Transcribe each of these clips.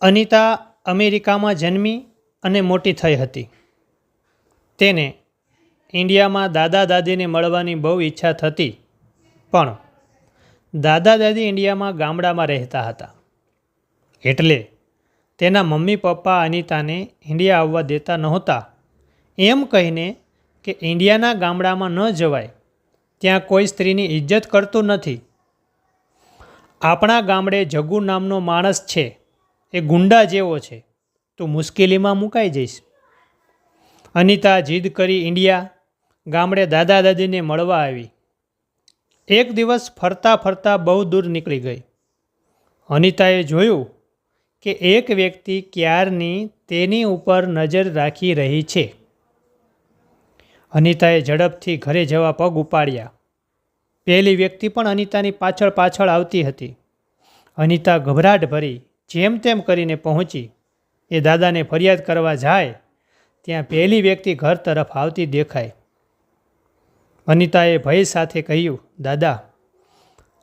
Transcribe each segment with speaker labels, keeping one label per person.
Speaker 1: અનિતા અમેરિકામાં જન્મી અને મોટી થઈ હતી. તેને ઇન્ડિયામાં દાદા દાદીને મળવાની બહુ ઈચ્છા થતી, પણ દાદા દાદી ઇન્ડિયામાં ગામડામાં રહેતા હતા. એટલે તેના મમ્મી પપ્પા અનિતાને ઇન્ડિયા આવવા દેતા નહોતા, એમ કહીને કે ઇન્ડિયાના ગામડામાં ન જવાય, ત્યાં કોઈ સ્ત્રીની ઇજ્જત કરતું નથી. આપણા ગામડે જગ્ગુ નામનો માણસ છે, એ ગુંડા જેવો છે, તું મુશ્કેલીમાં મુકાઈ જઈશ. અનિતા જીદ કરી ઇન્ડિયા ગામડે દાદા દાદીને મળવા આવી. એક દિવસ ફરતા ફરતા બહુ દૂર નીકળી ગઈ. અનિતાએ જોયું કે એક વ્યક્તિ ક્યારની તેની ઉપર નજર રાખી રહી છે. અનિતાએ ઝડપથી ઘરે જવા પગ ઉપાડ્યા. પેલી વ્યક્તિ પણ અનિતાની પાછળ પાછળ આવતી હતી. અનિતા ગભરાટ ભરી જેમ તેમ કરીને પહોંચી. એ દાદાને ફરિયાદ કરવા જાય ત્યાં પહેલી વ્યક્તિ ઘર તરફ આવતી દેખાય. અનિતાએ ભય સાથે કહ્યું, દાદા,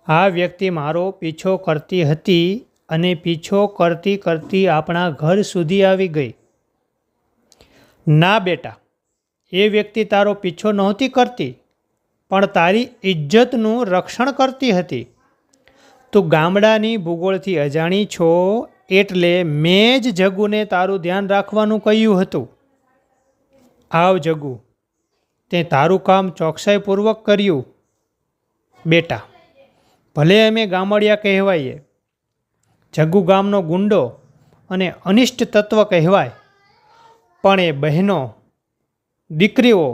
Speaker 1: આ વ્યક્તિ મારો પીછો કરતી હતી અને પીછો કરતી કરતી આપણા ઘર સુધી આવી ગઈ. ના બેટા, એ વ્યક્તિ તારો પીછો નહોતી કરતી, પણ તારી ઇજ્જતનું રક્ષણ કરતી હતી. તું ગામડાની ભૂગોળથી અજાણી છો, એટલે મેં જ જગ્ગુને તારું ધ્યાન રાખવાનું કહ્યું હતું. આવ જગ્ગુ, તે તારું કામ ચોકસાઈપૂર્વક કર્યું. બેટા, ભલે અમે ગામડિયા કહેવાઈએ, જગ્ગુ ગામનો ગુંડો અને અનિષ્ટ તત્વ કહેવાય, પણ એ બહેનો, દીકરીઓ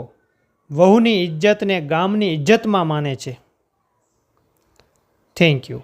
Speaker 1: વહુની ઇજ્જતને ગામની ઇજ્જતમાં માને છે. Thank you.